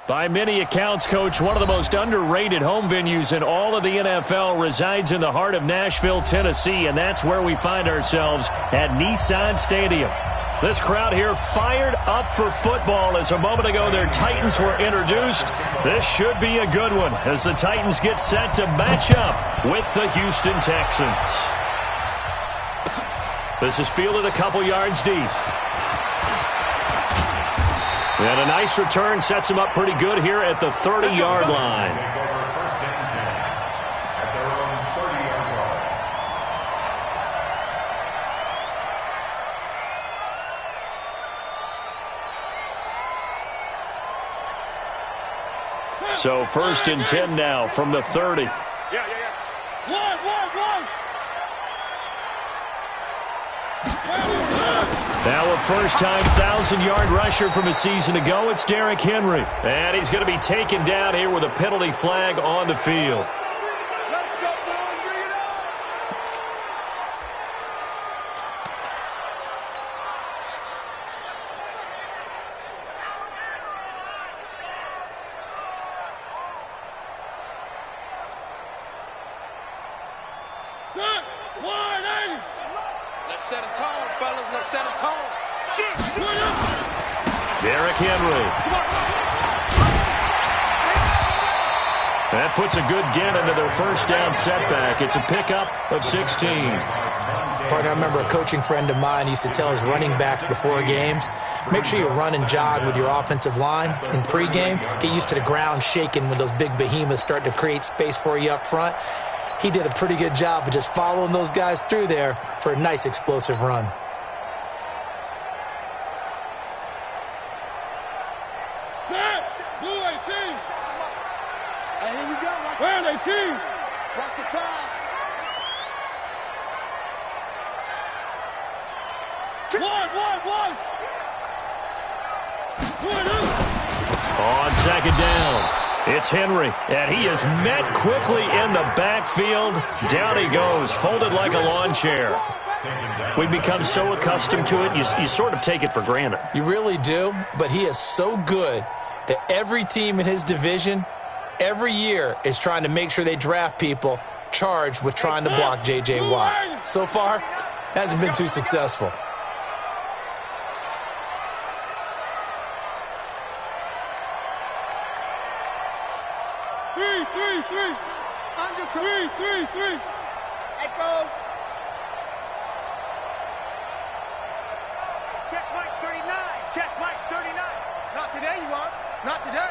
By many accounts, Coach, one of the most underrated home venues in all of the NFL resides in the heart of Nashville, Tennessee, and that's where we find ourselves at Nissan Stadium. This crowd here fired up for football as a moment ago their Titans were introduced. This should be a good one as the Titans get set to match up with the Houston Texans. This is fielded a couple yards deep. And a nice return sets him up pretty good here at the 30-yard line. So 1st and 10 now from the 30. Now a first-time 1,000-yard rusher from a season ago, it's Derrick Henry. And he's going to be taken down here with a penalty flag on the field. Let's set a tone, fellas. Let's set a tone. Derrick Henry. That puts a good dent into their first down setback. It's a pickup of 16. Partner, I remember a coaching friend of mine used to tell his running backs before games, make sure you run and jog with your offensive line in pregame. Get used to the ground shaking when those big behemoths start to create space for you up front. He did a pretty good job of just following those guys through there for a nice explosive run. Blue 18. Hey, here we go. Brown 18. Watch the pass. One. On second down. It's Henry, and he is met quickly in the backfield. Down he goes, folded like a lawn chair. We become so accustomed to it, you sort of take it for granted. You really do, but he is so good that every team in his division, every year, is trying to make sure they draft people charged with trying to block J.J. Watt. So far, hasn't been too successful. Three. Echo. Check Mike 39. Check Mike 39. Not today, you are. Not today.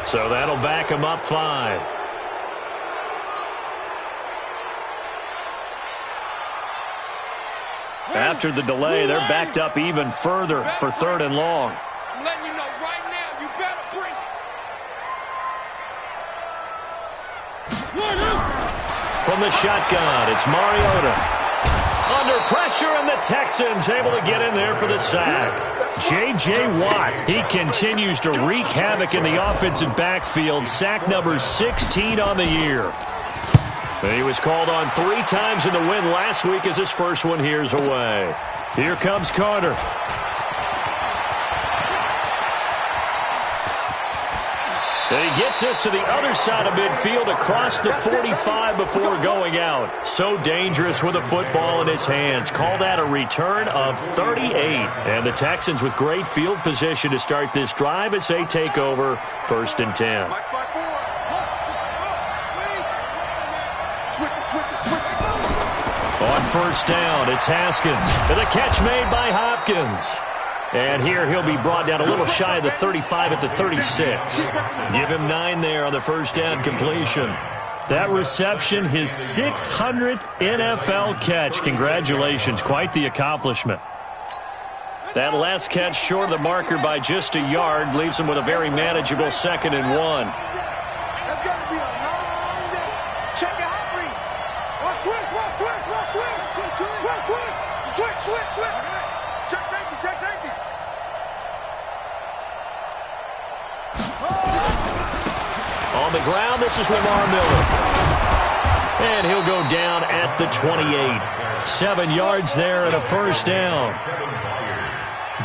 So that'll back him up 5. After the delay, they're backed up even further for 3rd and long. I'm letting you know right now, you better bring it. From the shotgun, it's Mariota. Under pressure, and the Texans able to get in there for the sack. J.J. Watt, he continues to wreak havoc in the offensive backfield. Sack number 16 on the year. He was called on 3 times in the win last week as his first one here's away. Here comes Carter. And he gets us to the other side of midfield across the 45 before going out. So dangerous with a football in his hands. Call that a return of 38. And the Texans with great field position to start this drive as they take over 1st and 10. On 1st down, it's Haskins. And the catch made by Hopkins. And here he'll be brought down a little shy of the 35 at the 36. Give him 9 there on the 1st down completion. That reception, his 600th NFL catch. Congratulations. Quite the accomplishment. That last catch short of the marker by just a yard leaves him with a very manageable 2nd and 1. That's got to be a long day. Check the hot read. Switch. Check safety. On the ground, this is Lamar Miller. And he'll go down at the 28. 7 yards there and a first down.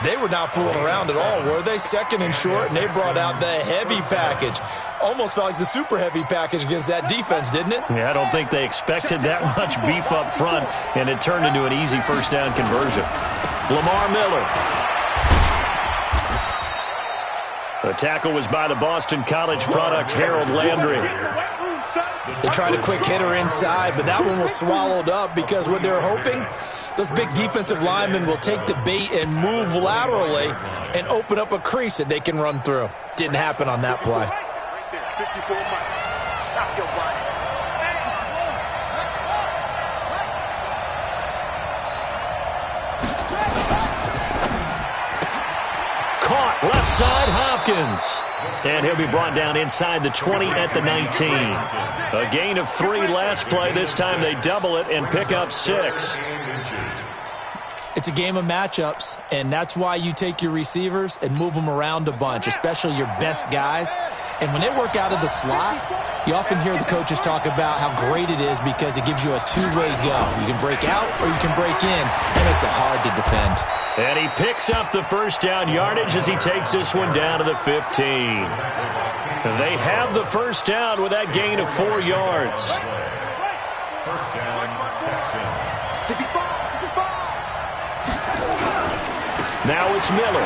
They were not fooling around at all, were they? Second and short, and they brought out the heavy package. Almost felt like the super heavy package against that defense, didn't it? Yeah, I don't think they expected that much beef up front, and it turned into an easy first down conversion. Lamar Miller. The tackle was by the Boston College product, Harold Landry. They tried a quick hitter inside, but that one was swallowed up because what they're hoping, those big defensive linemen will take the bait and move laterally and open up a crease that they can run through. Didn't happen on that play. Stop your running. Caught left side, Hopkins. And he'll be brought down inside the 20 at the 19. A gain of 3 last play. This time they double it and pick up 6. It's a game of matchups, and that's why you take your receivers and move them around a bunch, especially your best guys. And when they work out of the slot, you often hear the coaches talk about how great it is because it gives you a two-way go. You can break out or you can break in, and it makes it hard to defend. And he picks up the first down yardage as he takes this one down to the 15. They have the first down with that gain of 4 yards. First down, Texans. Now it's Miller.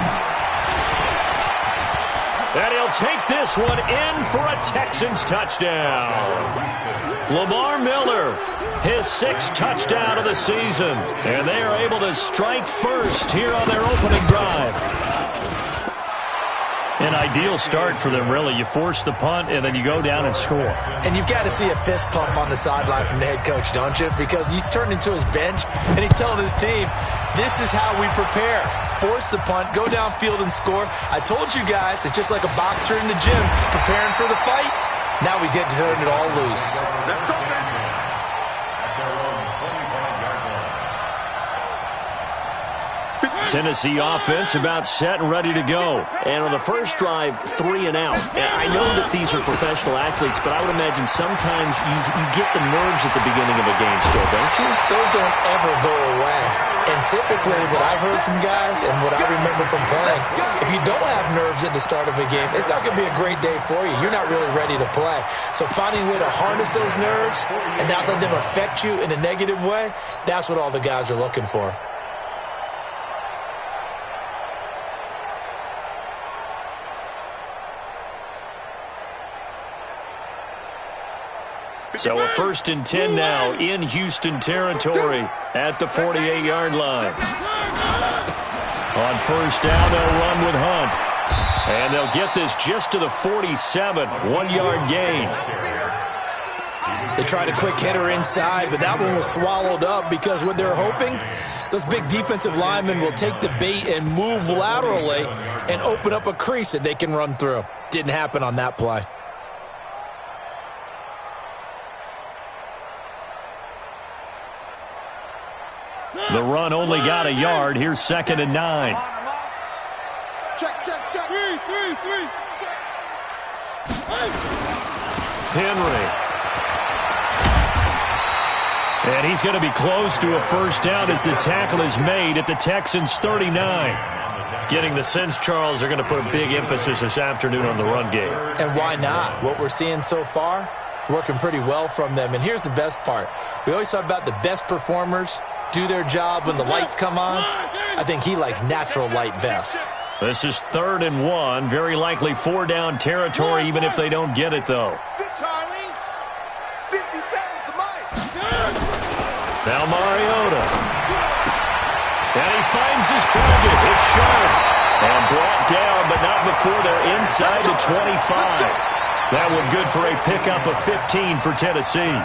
And he'll take this one in for a Texans touchdown. Lamar Miller, his 6th touchdown of the season. And they are able to strike first here on their opening drive. An ideal start for them, really. You force the punt, and then you go down and score. And you've got to see a fist pump on the sideline from the head coach, don't you? Because he's turned into his bench, and he's telling his team, this is how we prepare. Force the punt, go downfield and score. I told you guys, it's just like a boxer in the gym preparing for the fight. Now we get to turn it all loose. Tennessee offense about set and ready to go. And on the first drive, 3 and out. I know that these are professional athletes, but I would imagine sometimes you get the nerves at the beginning of a game still, don't you? Those don't ever go away. And typically what I've heard from guys and what I remember from playing, if you don't have nerves at the start of a game, it's not going to be a great day for you. You're not really ready to play. So finding a way to harness those nerves and not let them affect you in a negative way, that's what all the guys are looking for. So a 1st and 10 now in Houston territory at the 48-yard line. On first down, they'll run with Hunt. And they'll get this just to the 47, 1-yard gain. They tried a quick hitter inside, but that one was swallowed up because what they're hoping, those big defensive linemen will take the bait and move laterally and open up a crease that they can run through. Didn't happen on that play. The run only got a yard. Here's 2nd and 9. Check. 3. Henry. And he's going to be close to a first down as the tackle is made at the Texans' 39. Getting the sense, Charles, they're going to put a big emphasis this afternoon on the run game. And why not? What we're seeing so far is working pretty well from them. And here's the best part. We always talk about the best performers do their job when the lights come on. I think he likes natural light best. This is 3rd and 1. Very likely 4-down territory, even if they don't get it, though. Good, Charlie. 57's the mic. Now Mariota. And he finds his target. It's sharp. And brought down, but not before they're inside the 25. That one good for a pickup of 15 for Tennessee.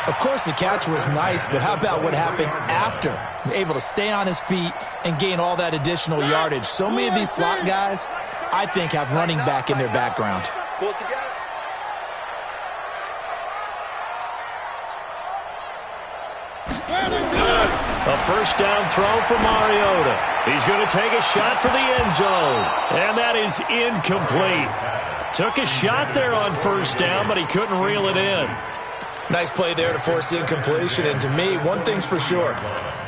Of course, the catch was nice, but how about what happened after? Able to stay on his feet and gain all that additional yardage. So many of these slot guys, I think, have running back in their background. Pull it together. A first down throw for Mariota. He's going to take a shot for the end zone. And that is incomplete. Took a shot there on first down, but he couldn't reel it in. Nice play there to force the incompletion. And to me, one thing's for sure.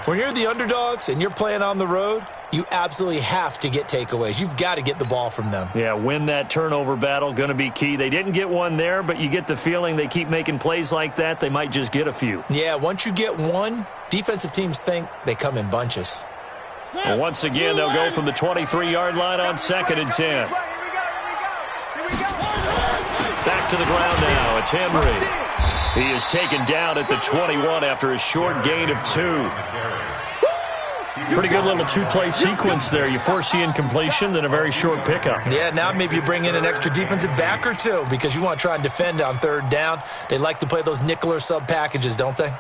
When you're the underdogs and you're playing on the road, you absolutely have to get takeaways. You've got to get the ball from them. Yeah, win that turnover battle, going to be key. They didn't get one there, but you get the feeling they keep making plays like that, they might just get a few. Yeah, once you get one, defensive teams think they come in bunches. Well, once again, they'll go from the 23-yard line on 2nd and 10. Back to the ground now. It's Henry. He is taken down at the 21 after a short gain of 2. Pretty good little two-play sequence there. You force the incompletion, then a very short pickup. Yeah, now maybe you bring in an extra defensive back or two because you want to try and defend on 3rd down. They like to play those nickel or sub packages, don't they?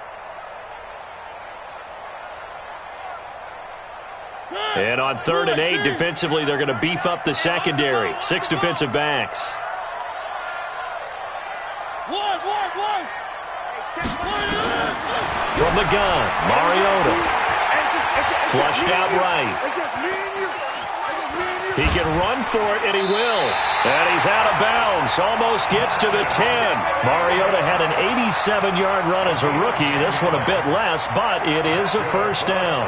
And on 3rd and 8, defensively, they're going to beef up the secondary. 6 defensive backs. From the gun, Mariota. Flushed out right. He can run for it, and he will. And he's out of bounds. Almost gets to the 10. Mariota had an 87-yard run as a rookie. This one a bit less, but it is a first down.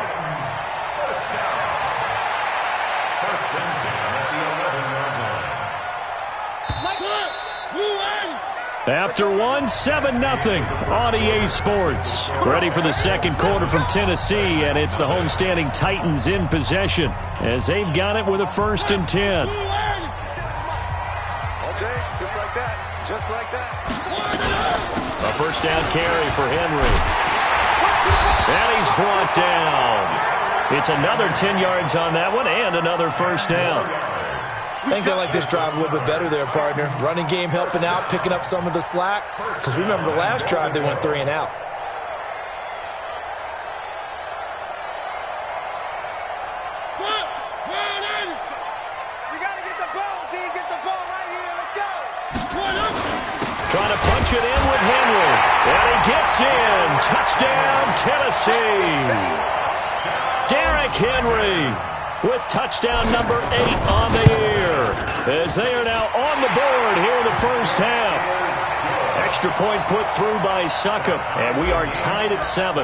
After one, 7-0 on EA Sports. Ready for the second quarter from Tennessee, and it's the homestanding Titans in possession as they've got it with a 1st and 10. Okay, just like that. Just like that. A first down carry for Henry. And he's brought down. It's another 10 yards on that one and another first down. I think they like this drive a little bit better there, partner. Running game helping out, picking up some of the slack. Because remember, the last drive they went 3 and out. You got to get the ball, D. Get the ball right here. Let's go. Trying to punch it in with Henry. And he gets in. Touchdown, Tennessee. Derrick Henry with touchdown number 8 on the year, as they are now on the board here in the first half. Extra point put through by Succop, and we are tied at 7.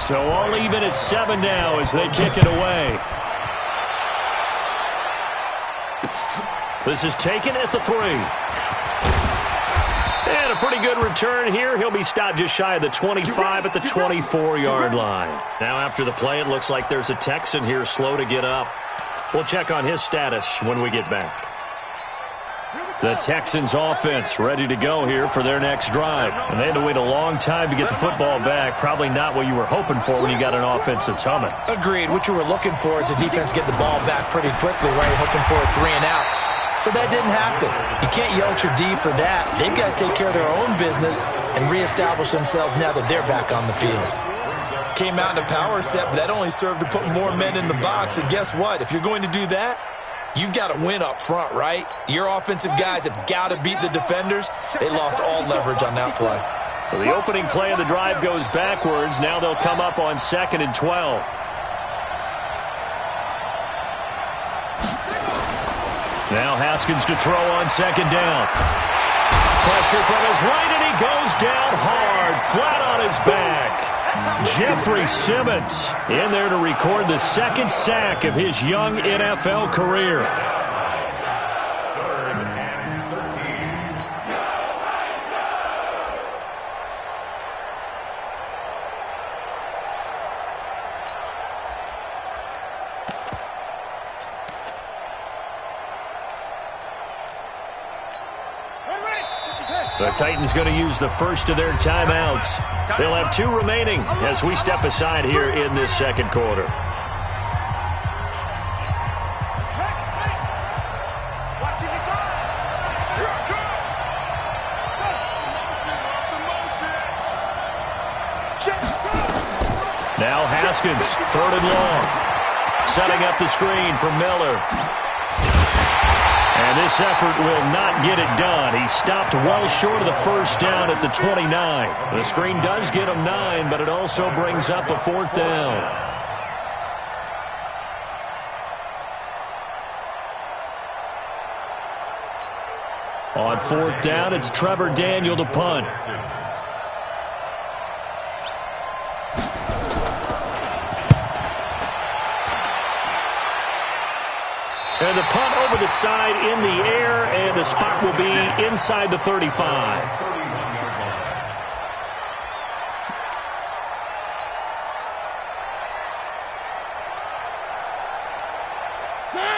So all even at 7 now as they kick it away. This is taken at the 3. And a pretty good return here. He'll be stopped just shy of the 25 at the 24-yard line. Now after the play, it looks like there's a Texan here slow to get up. We'll check on his status when we get back. The Texans offense ready to go here for their next drive. And they had to wait a long time to get the football back. Probably not what you were hoping for when you got an offense that's humming. Agreed. What you were looking for is the defense get the ball back pretty quickly, right? Hoping for a 3 and out. So that didn't happen. You can't yell at your D for that. They've got to take care of their own business and reestablish themselves now that they're back on the field. Came out in a power set, but that only served to put more men in the box. And guess what? If you're going to do that, you've got to win up front, right? Your offensive guys have got to beat the defenders. They lost all leverage on that play. So the opening play of the drive goes backwards. Now they'll come up on 2nd and 12. Now Haskins to throw on 2nd down. Pressure from his right, and he goes down hard, flat on his back. Jeffrey Simmons in there to record the 2nd sack of his young NFL career. The Titans going to use the first of their timeouts. They'll have 2 remaining as we step aside here in this second quarter. Now Haskins, 3rd and long. Setting up the screen for Miller. And this effort will not get it done. He stopped well short of the first down at the 29. The screen does get him 9, but it also brings up a 4th down. On 4th down, it's Trevor Daniel to punt. And the punt over the side in the air, and the spot will be inside the 35.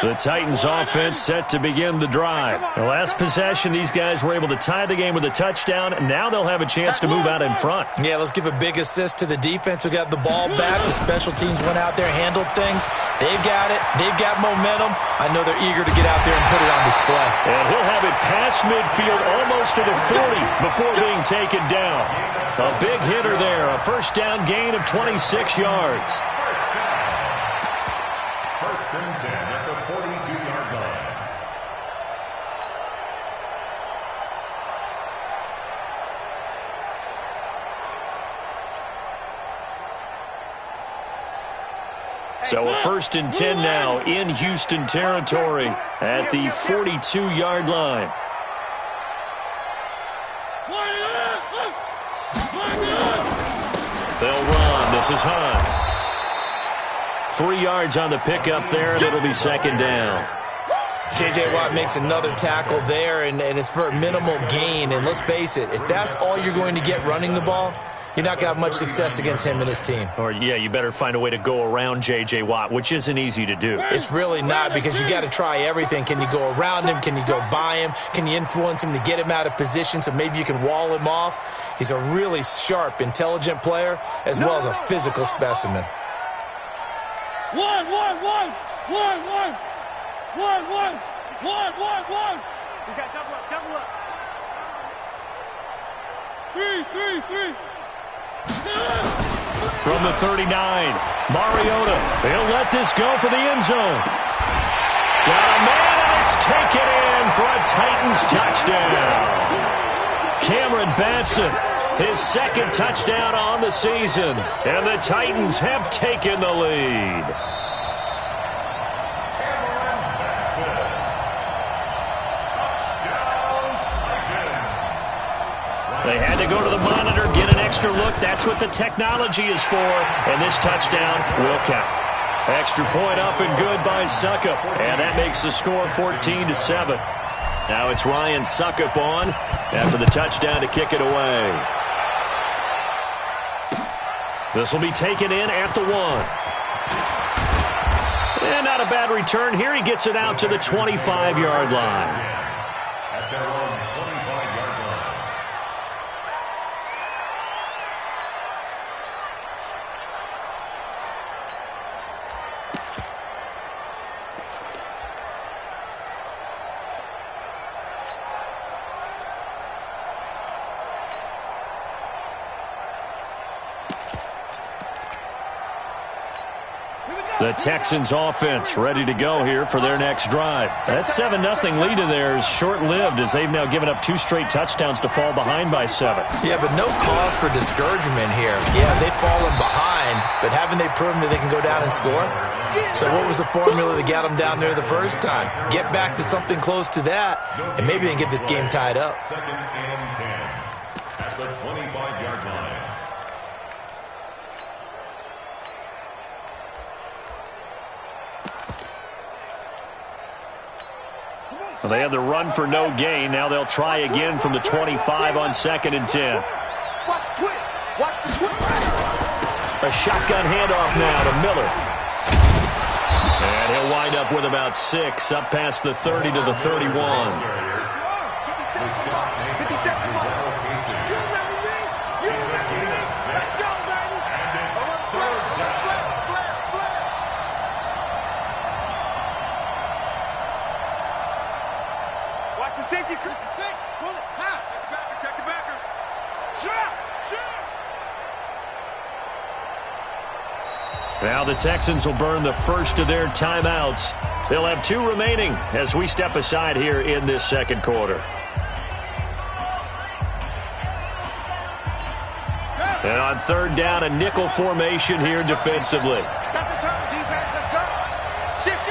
The Titans offense set to begin the drive. The last possession, these guys were able to tie the game with a touchdown, and now they'll have a chance to move out in front. Yeah, let's give a big assist to the defense who got the ball back. The special teams went out there, handled things. They've got it. They've got momentum. I know they're eager to get out there and put it on display. And he'll have it past midfield almost to the 40 before being taken down. A big hitter there, a first down gain of 26 yards. First and 10 at the 42-yard line. So a first and 10 now in Houston territory at the 42-yard line. They'll run. This is Hunt. 3 yards on the pickup there, and it'll be second down. J.J. Watt makes another tackle there, and it's for a minimal gain. And let's face it, if that's all you're going to get running the ball, you're not going to have much success against him and his team. Or, yeah, you better find a way to go around J.J. Watt, which isn't easy to do. It's really not, because you got to try everything. Can you go around him? Can you go by him? Can you influence him to get him out of position so maybe you can wall him off? He's a really sharp, intelligent player, as well as a physical specimen. One. We got double up. 3. From the 39, Mariota. He'll let this go for the end zone. Got a man, and it's taken in for a Titans touchdown. Cameron Batson, his second touchdown on the season, and the Titans have taken the lead. They had to go to the monitor, get an extra look. That's what the technology is for, and this touchdown will count. Extra point up and good by Suckup, and that makes the score 14-7. Now it's Ryan Suckup on after the touchdown to kick it away. This will be taken in at the 1. And not a bad return here. He gets it out to the 25-yard line. At their own 25-yard line. The Texans offense ready to go here for their next drive. That 7-0 lead of theirs short-lived as they've now given up 2 straight touchdowns to fall behind by 7. Yeah, but no cause for discouragement here. Yeah, they've fallen behind, but haven't they proven that they can go down and score? So what was the formula that got them down there the first time? Get back to something close to that, and maybe they can get this game tied up. Second and 10 at the 25-yard line. Well, they had the run for no gain. Now they'll try again from the 25 on 2nd and 10. Watch the twist. A shotgun handoff now to Miller. And he'll wind up with about 6 up past the 30 to the 31. Watch the safety. Pull it. Check the backer. Shot. Now the Texans will burn the first of their timeouts. They'll have 2 remaining as we step aside here in this second quarter. And on 3rd down, a nickel formation here defensively. Set the turn, defense. Let's go. Shift.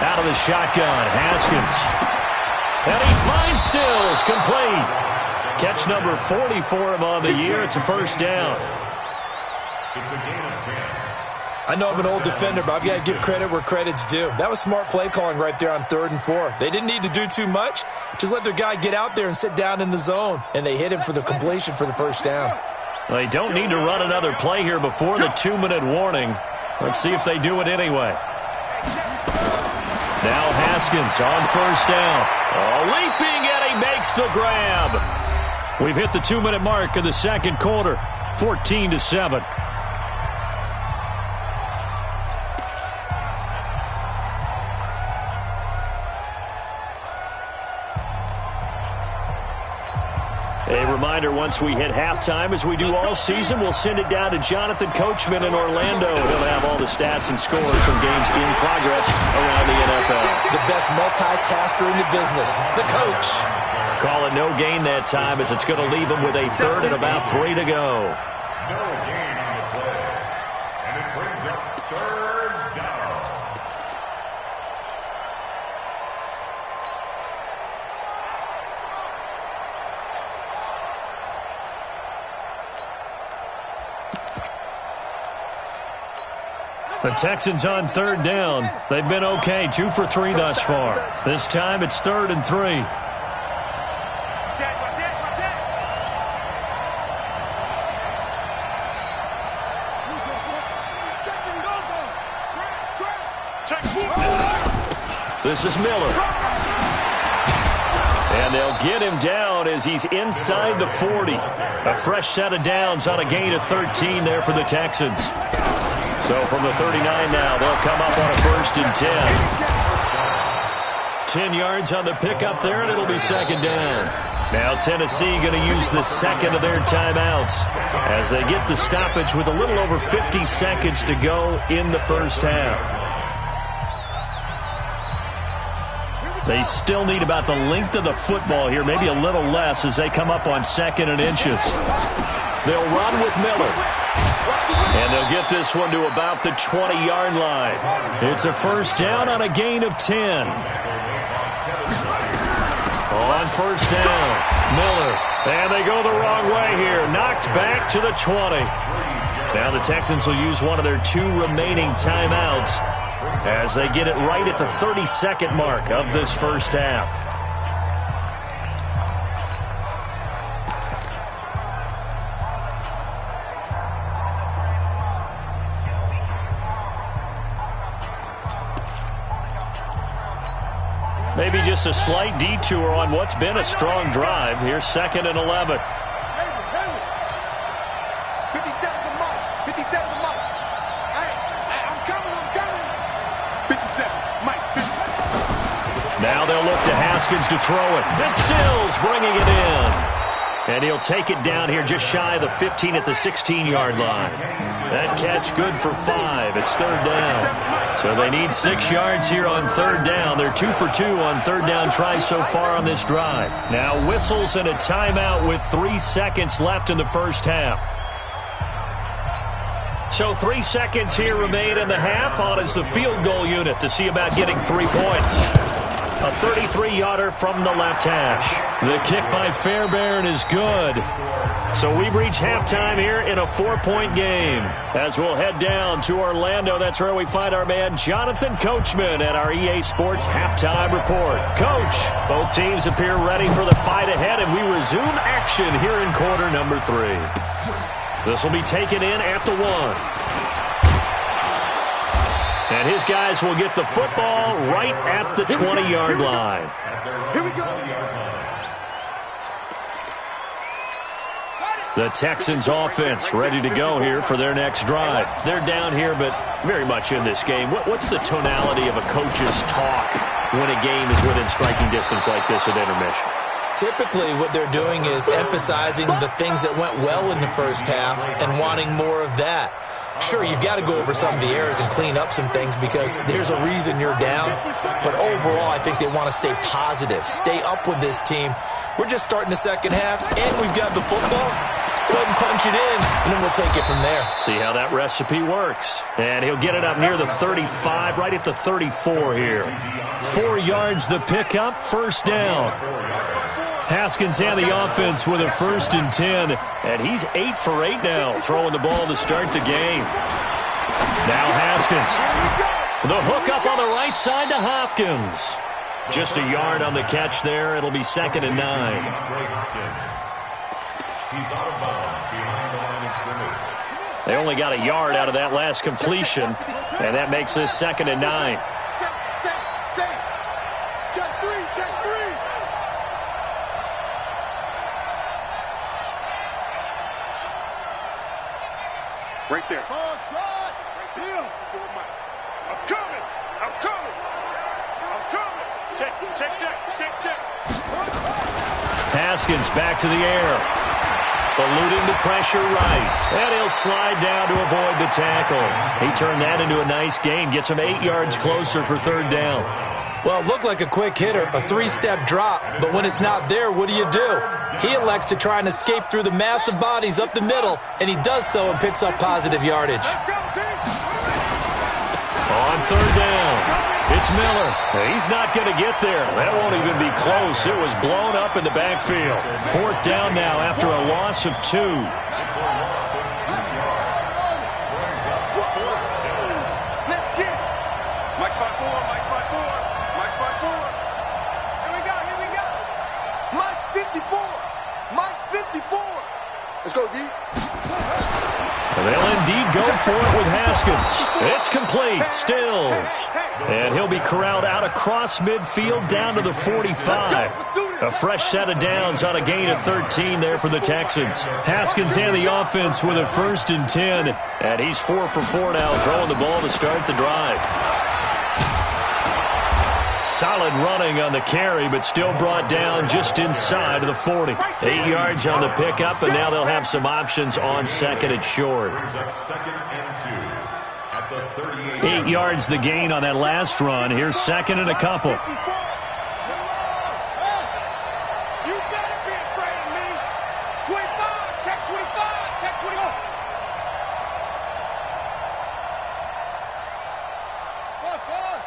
Out of the shotgun, Haskins. And he finds Stills, complete. Catch number 40 for him on the year. It's a first down. It's a gain of 10. I know I'm an old defender, but I've got to give credit where credit's due. That was smart play calling right there on 3rd and 4. They didn't need to do too much. Just let their guy get out there and sit down in the zone, and they hit him for the completion for the first down. They don't need to run another play here before the 2-minute warning. Let's see if they do it anyway. Now Haskins on first down. Leaping, and he makes the grab. We've hit the 2-minute mark of the second quarter, 14-7. A reminder, once we hit halftime, as we do all season, we'll send it down to Jonathan Coachman in Orlando. He'll have all the stats and scores from games in progress around the NFL. The best multitasker in the business, the coach. Call it no gain that time, as it's going to leave him with a 3rd and about 3 to go. No gain on the play. And it brings up 3rd down. The Texans on 3rd down. They've been okay, 2 for 3 thus far. This time it's 3rd and 3. This is Miller. And they'll get him down as he's inside the 40. A fresh set of downs on a gain of 13 there for the Texans. So from the 39 now, they'll come up on a 1st and 10. 10 yards on the pickup there, and it'll be 2nd down. Now Tennessee going to use the 2nd of their timeouts as they get the stoppage with a little over 50 seconds to go in the first half. They still need about the length of the football here, maybe a little less as they come up on 2nd and inches. They'll run with Miller. And they'll get this one to about the 20-yard line. It's a first down on a gain of 10. On first down, Miller. And they go the wrong way here. Knocked back to the 20. Now the Texans will use one of their 2 remaining timeouts as they get it right at the 32nd mark of this first half. Maybe just a slight detour on what's been a strong drive. Here's 2nd and 11. 57 to Mike. 57 to Mike. Hey, I'm coming. 57. Mike, 57. Now they'll look to Haskins to throw it. And Stills bringing it in. And he'll take it down here just shy of the 15 at the 16-yard line. That catch good for 5. It's 3rd down. So they need 6 yards here on 3rd down. They're 2 for 2 on 3rd down tries so far on this drive. Now whistles and a timeout with 3 seconds left in the first half. So 3 seconds here remain in the half. On is the field goal unit to see about getting 3 points. A 33-yarder from the left hash. The kick by Fairbairn is good. So we've reached halftime here in a 4-point game. As we'll head down to Orlando, that's where we find our man Jonathan Coachman at our EA Sports Halftime Report. Coach, both teams appear ready for the fight ahead, and we resume action here in quarter number 3. This will be taken in at the 1. And his guys will get the football right at the 20-yard line. Here we go. The Texans offense ready to go here for their next drive. They're down here, but very much in this game. What's the tonality of a coach's talk when a game is within striking distance like this at intermission? Typically, what they're doing is emphasizing the things that went well in the first half and wanting more of that. Sure, you've got to go over some of the errors and clean up some things because there's a reason you're down. But overall, I think they want to stay positive, stay up with this team. We're just starting the second half, and we've got the football. Let's go ahead and punch it in, and then we'll take it from there. See how that recipe works. And he'll get it up near the 35, right at the 34 here. 4 yards the pickup, first down. Haskins had the offense with a 1st and 10, and he's 8 for 8 now, throwing the ball to start the game. Now Haskins. The hook up on the right side to Hopkins. Just a yard on the catch there. It'll be 2nd and 9. He's out of bounds behind the line of scrimmage. They only got a yard out of that last completion, and that makes this 2nd and 9. Check three. Right there. Ball trot. Hill. I'm coming. Check. Haskins back to the air. Eluding the pressure right. And he'll slide down to avoid the tackle. He turned that into a nice gain. Gets him 8 yards closer for 3rd down. Well, it looked like a quick hitter, a 3-step drop. But when it's not there, what do? He elects to try and escape through the massive bodies up the middle, and he does so and picks up positive yardage. On 3rd down, it's Miller. He's not going to get there. That won't even be close. It was blown up in the backfield. 4th down now after a loss of 2. Let's get it. Mike 5-4. Here we go. Mike's 54. Let's go, D. And they'll indeed go for it with Haskins. It's complete. Stills. And he'll be corralled out across midfield down to the 45. A fresh set of downs on a gain of 13 there for the Texans. Haskins had the offense with a 1st and 10. And he's 4 for 4 now, throwing the ball to start the drive. Solid running on the carry, but still brought down just inside of the 40. 8 yards on the pickup, and now they'll have some options on 2nd and short. 8 yards the gain on that last run. Here's 2nd and a couple. You better be afraid of me. 25. Check 25. Check 25. Pause.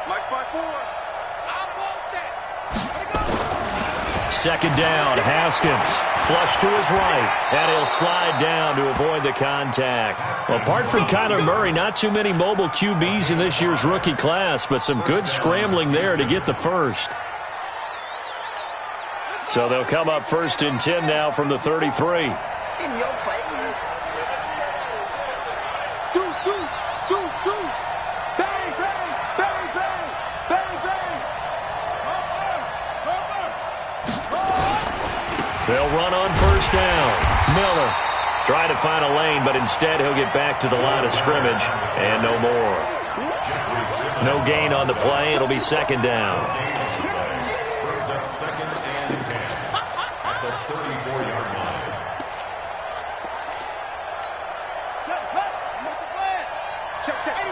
Mike's 5-4. I want that. Let it go. 2nd down, Haskins. Flush to his right, and he'll slide down to avoid the contact. Well, apart from Kyler Murray, not too many mobile QBs in this year's rookie class, but some good scrambling there to get the first. So they'll come up 1st and 10 now from the 33. In your face. Deuce. Bang. They'll run on 1st down. Miller trying to find a lane, but instead he'll get back to the line of scrimmage, and no more. No gain on the play. It'll be 2nd down. Brings up 2nd and 10 at the 34-yard line. Set, left. I'm off the flag. Check. 81.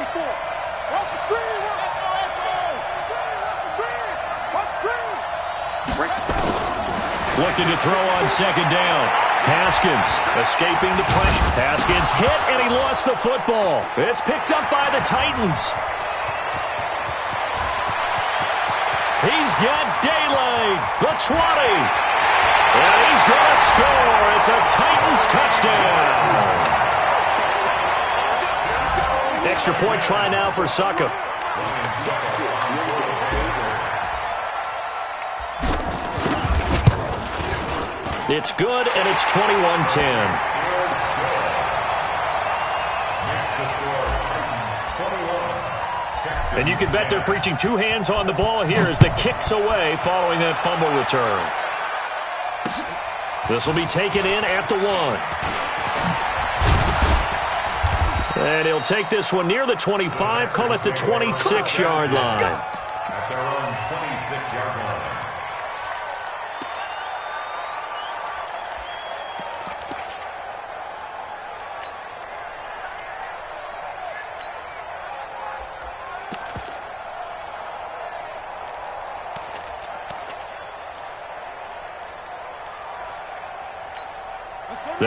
54. Watch the screen. Watch the screen. Looking to throw on 2nd down. Haskins escaping the pressure. Haskins hit, and he lost the football. It's picked up by the Titans. He's got daylight. The 20. And he's going to score. It's a Titans touchdown. Extra point try now for Succop. It's good, and it's 21-10. And you can bet they're preaching 2 hands on the ball here as the kick's away following that fumble return. This will be taken in at the 1. And he'll take this one near the 25, call it the 26-yard line. At their own 26-yard line.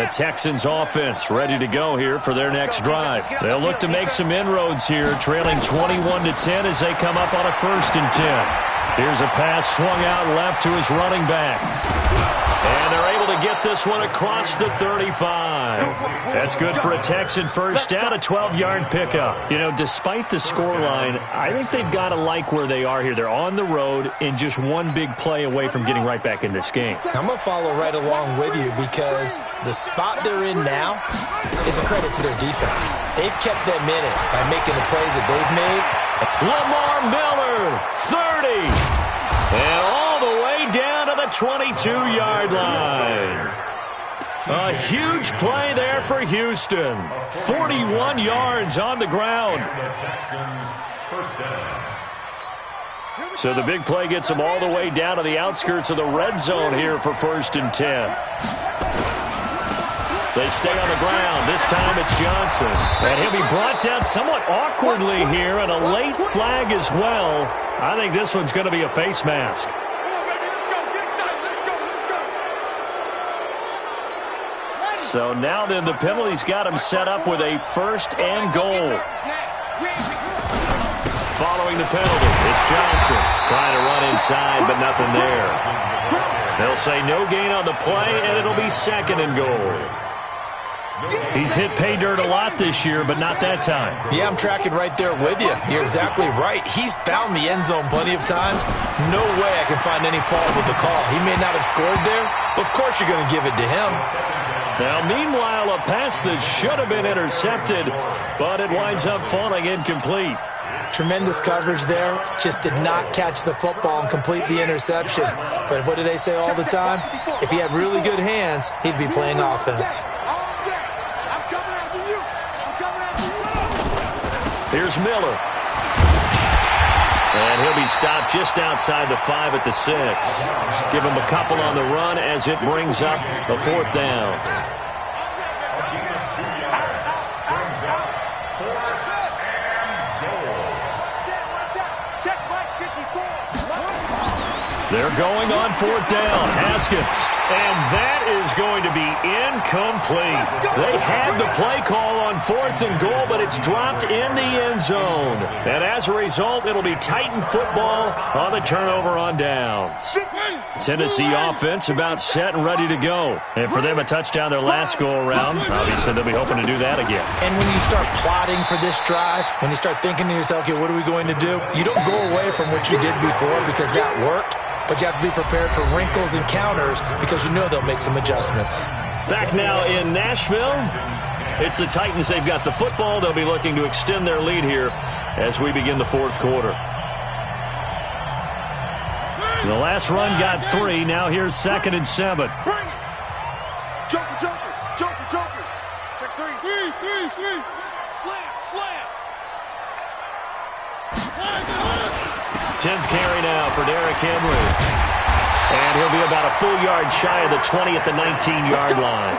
The Texans offense ready to go here for their next drive. They'll look to make some inroads here, trailing 21-10 as they come up on a 1st and 10. Here's a pass swung out left to his running back. And they're able to get this one across the 35. That's good for a Texan first down, a 12-yard pickup. You know, despite the scoreline, I think they've got to like where they are here. They're on the road and just one big play away from getting right back in this game. I'm going to follow right along with you because the spot they're in now is a credit to their defense. They've kept them in it by making the plays that they've made. Lamar Miller, 30. And all the way down to the 22-yard line. A huge play there for Houston. 41 yards on the ground. So the big play gets them all the way down to the outskirts of the red zone here for 1st and 10. They stay on the ground. This time it's Johnson. And he'll be brought down somewhat awkwardly here, and a late flag as well. I think this one's going to be a face mask. So now then the penalty's got him set up with a 1st and goal. Following the penalty, it's Johnson trying to run inside, but nothing there. They'll say no gain on the play, and it'll be 2nd and goal. He's hit pay dirt a lot this year, but not that time. Yeah, I'm tracking right there with you. You're exactly right. He's found the end zone plenty of times. No way I can find any fault with the call. He may not have scored there, but of course you're going to give it to him. Now, meanwhile, a pass that should have been intercepted, but it winds up falling incomplete. Tremendous coverage there. Just did not catch the football and complete the interception. But what do they say all the time? If he had really good hands, he'd be playing offense. Here's Miller. And he'll be stopped just outside the 5 at the 6. Give him a couple on the run as it brings up a 4th down. They're going on 4th down. Haskins. And that is going to be incomplete. They had the play call on 4th and goal, but it's dropped in the end zone. And as a result, it'll be Titan football on the turnover on downs. Tennessee offense about set and ready to go. And for them, a touchdown their last go-around. Obviously, they'll be hoping to do that again. And when you start plotting for this drive, when you start thinking to yourself, okay, what are we going to do? You don't go away from what you did before because that worked. But you have to be prepared for wrinkles and counters because you know they'll make some adjustments. Back now in Nashville, it's the Titans. They've got the football. They'll be looking to extend their lead here as we begin the 4th quarter. The last run got 3. Now here's 2nd and 7. Bring it. Joker, joker, joker, joker. Check 3. 3. Slam. 10th carry now for Derrick Henry. And he'll be about a full yard shy of the 20 at the 19-yard line.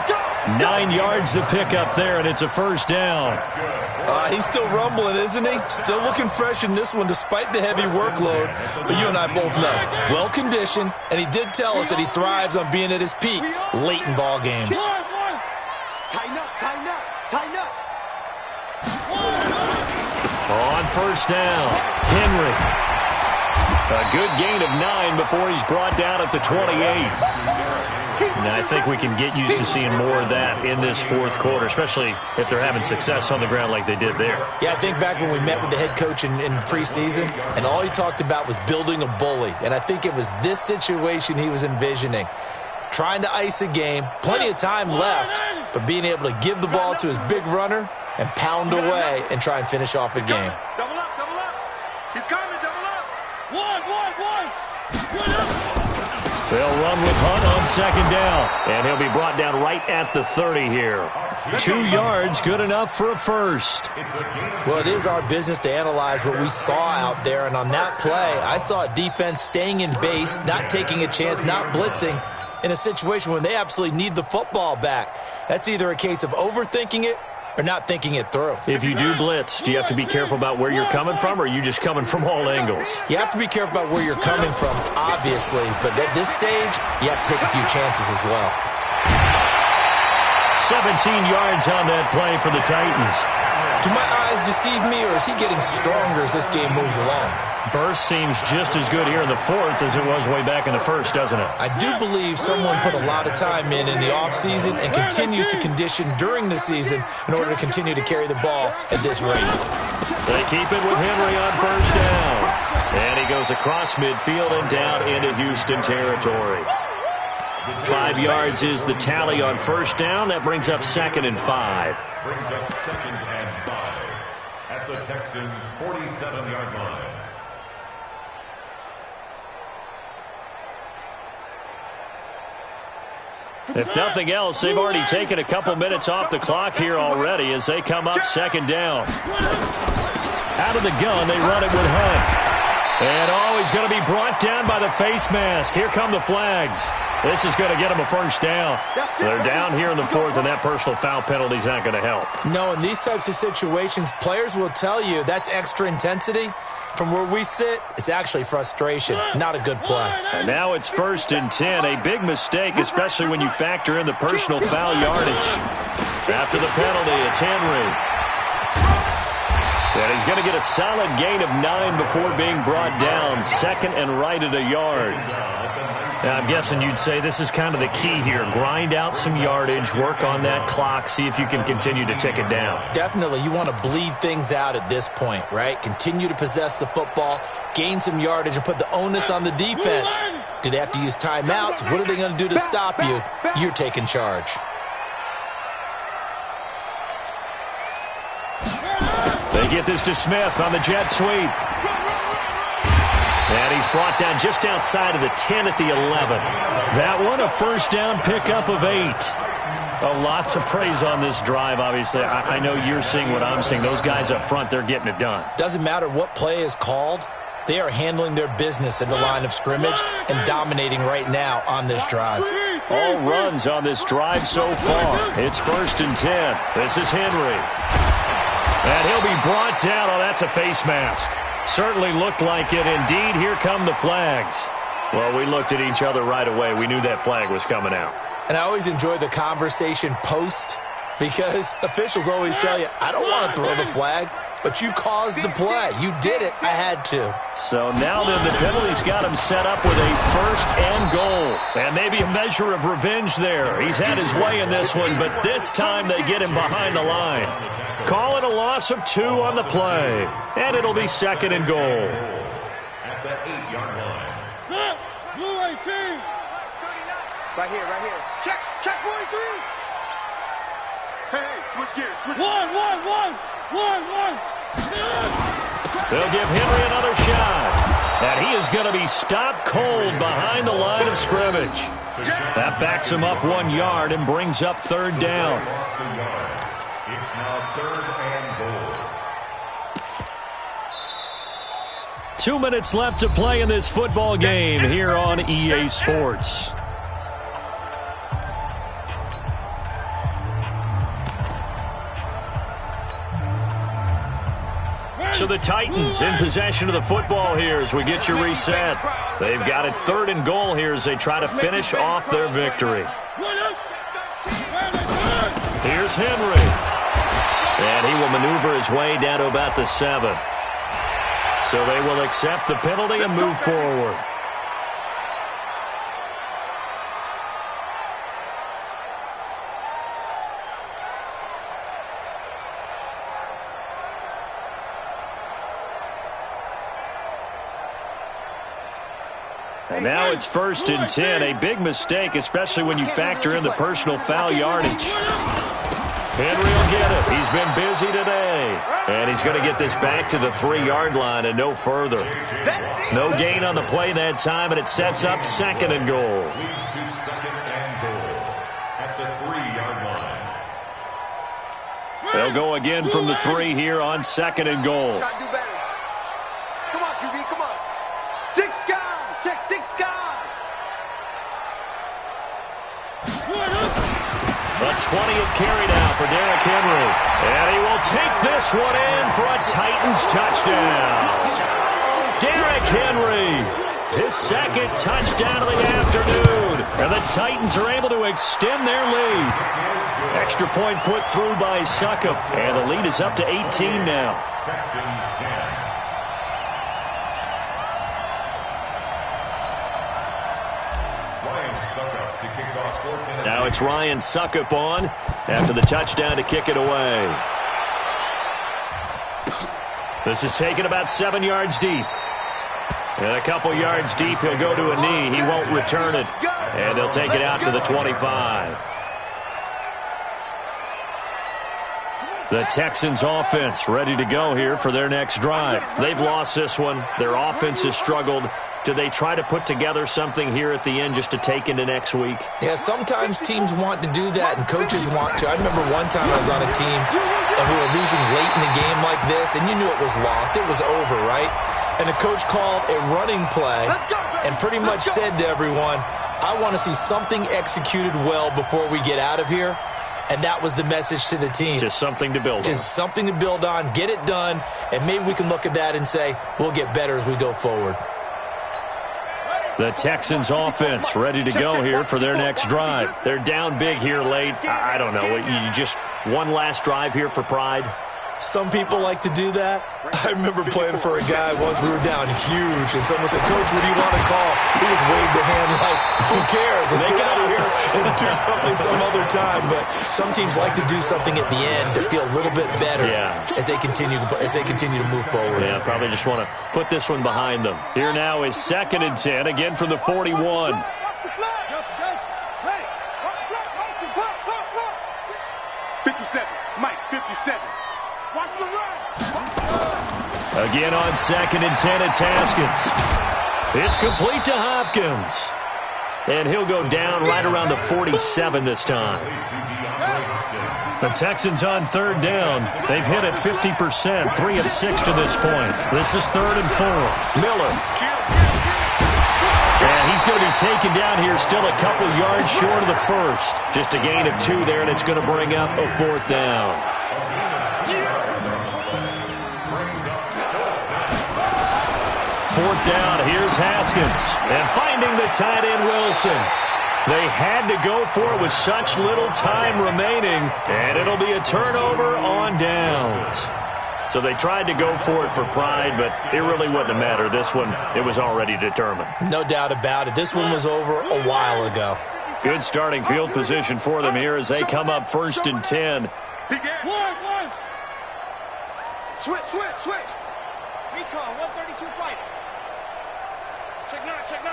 9 yards to pick up there, and it's a 1st down. He's still rumbling, isn't he? Still looking fresh in this one despite the heavy workload. But you and I both know, well-conditioned, and he did tell us that he thrives on being at his peak late in ball games. Tighten up. On 1st down, Henry. A good gain of 9 before he's brought down at the 28. Now, I think we can get used to seeing more of that in this 4th quarter, especially if they're having success on the ground like they did there. Yeah, I think back when we met with the head coach in preseason, and all he talked about was building a bully. And I think it was this situation he was envisioning. Trying to ice a game, plenty of time left, but being able to give the ball to his big runner and pound away and try and finish off a game. Double up. He's coming, double up. One. They'll run with Hunt on 2nd down, and he'll be brought down right at the 30 here. 2 yards, good enough for a 1st. Well, it is our business to analyze what we saw out there, and on that play, I saw a defense staying in base, not taking a chance, not blitzing, in a situation when they absolutely need the football back. That's either a case of overthinking it or not thinking it through. If you do blitz, do you have to be careful about where you're coming from, or are you just coming from all angles? You have to be careful about where you're coming from, obviously, but at this stage, you have to take a few chances as well. 17 yards on that play for the Titans. Do my eyes deceive me, or is he getting stronger as this game moves along? Burst seems just as good here in the fourth as it was way back in the first, doesn't it? I do believe someone put a lot of time in the offseason and continues to condition during the season in order to continue to carry the ball at this rate. They keep it with Henry on first down. And he goes across midfield and down into Houston territory. 5 yards is the tally on first down. That brings up 2nd and 5. Brings up 2nd and 5 at the Texans' 47-yard line. If nothing else, they've already taken a couple minutes off the clock here already as they come up 2nd down. Out of the gun, they run it with Hunt. And he's going to be brought down by the face mask. Here come the flags. This is going to get him a first down. They're down here in the fourth, and that personal foul penalty is not going to help. No, in these types of situations, players will tell you that's extra intensity. From where we sit, it's actually frustration, not a good play. And now it's 1st and 10, a big mistake, especially when you factor in the personal foul yardage. After the penalty, it's Henry. And he's going to get a solid gain of 9 before being brought down. 2nd and right at a yard. Now, I'm guessing you'd say this is kind of the key here. Grind out some yardage, work on that clock, see if you can continue to tick it down. Definitely. You want to bleed things out at this point, right? Continue to possess the football, gain some yardage, and put the onus on the defense. Do they have to use timeouts? What are they going to do to stop you? You're taking charge. They get this to Smith on the jet sweep. And he's brought down just outside of the 10 at the 11. That one, a first down pickup of 8. A lot to praise on this drive, obviously. I know you're seeing what I'm seeing. Those guys up front, they're getting it done. Doesn't matter what play is called. They are handling their business at the line of scrimmage and dominating right now on this drive. All runs on this drive so far. It's 1st and 10. This is Henry. And he'll be brought down. Oh, that's a face mask. Certainly looked like it. Indeed, here come the flags. Well, we looked at each other right away. We knew that flag was coming out. And I always enjoy the conversation post because officials always tell you, I don't want to throw the flag, but you caused the play. You did it. I had to. So now then the penalty's got him set up with a 1st and goal. And maybe a measure of revenge there. He's had his way in this one, but this time they get him behind the line. Call it a loss of 2 on the play. And it'll be 2nd and goal. At the 8-yard line. Set. Blue 18. Right here. Check 43. Hey, switch gears. One. They'll give Henry another shot. And he is going to be stopped cold behind the line of scrimmage. That backs him up 1 yard and brings up 3rd down. It's now 3rd and goal. 2 minutes left to play in this football game here on EA Sports. So the Titans in possession of the football here as we get you reset. They've got it 3rd and goal here as they try to finish off their victory. Here's Henry. And he will maneuver his way down to about the 7. So they will accept the penalty and move forward. And now it's 1st and 10. A big mistake, especially when you factor in the personal foul yardage. Henry will get it. He's been busy today. And he's going to get this back to the 3-yard line and no further. No gain on the play that time, and it sets up 2nd and goal. Leads to 2nd and goal at the 3-yard line. They'll go again from the 3 here on 2nd and goal. Gotta do better. Come on, QB, come on. 6 guys. Check 6 guys. A 20th carry now for Derrick Henry. And he will take this one in for a Titans touchdown. Derrick Henry, his second touchdown of the afternoon. And the Titans are able to extend their lead. Extra point put through by Succop. And the lead is up to 18 now. Texans 10. Now it's Ryan Succop on after the touchdown to kick it away. This is taken about 7 yards deep. And a couple yards deep, he'll go to a knee. He won't return it. And they'll take it out to the 25. The Texans offense ready to go here for their next drive. They've lost this one. Their offense has struggled. Do they try to put together something here at the end just to take into next week? Yeah, sometimes teams want to do that and coaches want to. I remember one time I was on a team and we were losing late in the game like this, and you knew it was lost. It was over, right? And the coach called a running play and pretty much said to everyone, I want to see something executed well before we get out of here. And that was the message to the team. Just something to build on. Just something to build on, get it done, and maybe we can look at that and say, we'll get better as we go forward. The Texans offense ready to go here for their next drive. They're down big here late. I don't know. You just one last drive here for pride? Some people like to do that. I remember playing for a guy once. We were down huge, and someone said, Coach, what do you want to call? He just waved a hand like, who cares? Let's get out of here and do something some other time. But some teams like to do something at the end to feel a little bit better as they continue to move forward. Yeah, probably just want to put this one behind them. Here now is 2nd and 10, again from the 41. 57, Mike, 57. Watch the run. Again on 2nd and 10, it's Haskins. It's complete to Hopkins. And he'll go down right around the 47 this time. The Texans on 3rd down. They've hit it 50%, 3 of 6 to this point. This is 3rd and 4. Miller. And he's going to be taken down here, still a couple yards short of the first. Just a gain of 2 there, and it's going to bring up a 4th down. 4th down, here's Haskins. And finding the tight end, Wilson. They had to go for it with such little time remaining, and it'll be a turnover on downs. So they tried to go for it for pride, but it really wouldn't have mattered. This one, it was already determined. No doubt about it. This one was over a while ago. Good starting field position for them here as they come up 1st and 10. Switch. Recon, 132 fighter. Check 9.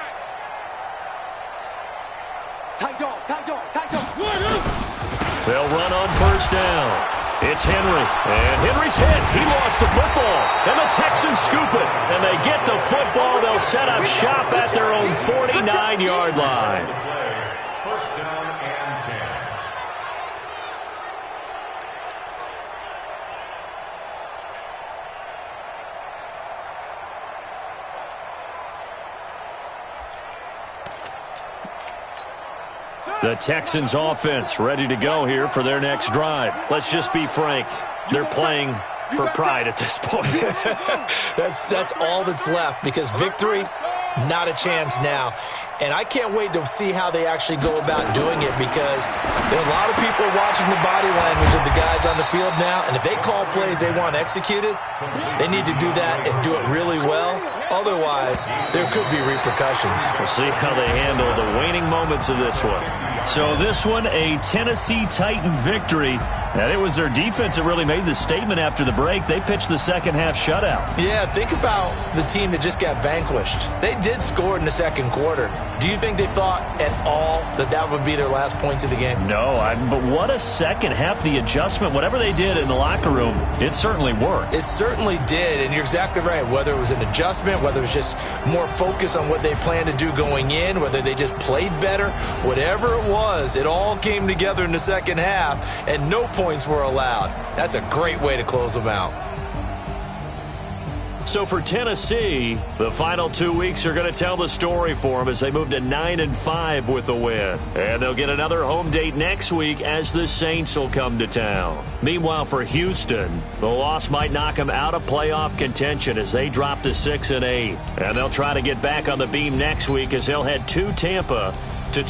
Tight dog. They'll run on 1st down. It's Henry, and Henry's hit. He lost the football, and the Texans scoop it. And they get the football. They'll set up shop at their own 49-yard line. 1st down and 10. The Texans offense ready to go here for their next drive. Let's just be frank. They're playing for pride at this point. That's all that's left, because victory, not a chance now. And I can't wait to see how they actually go about doing it, because there are a lot of people watching the body language of the guys on the field now, and if they call plays they want executed, they need to do that and do it really well. Otherwise, there could be repercussions. We'll see how they handle the waning moments of this one. So this one, a Tennessee Titan victory. And it was their defense that really made the statement after the break. They pitched the second half shutout. Yeah, think about the team that just got vanquished. They did score in the second quarter. Do you think they thought at all that that would be their last points of the game? No, but what a second half. The adjustment, whatever they did in the locker room, it certainly worked. It certainly did, and you're exactly right. Whether it was an adjustment, whether it was just more focus on what they planned to do going in, whether they just played better, whatever it was, it all came together in the second half, and no points were allowed. That's a great way to close them out. So for Tennessee, the final 2 weeks are going to tell the story for them as they move to 9-5 with a win. And they'll get another home date next week as the Saints will come to town. Meanwhile, for Houston, the loss might knock them out of playoff contention as they drop to 6-8. And they'll try to get back on the beam next week as they'll head to Tampa to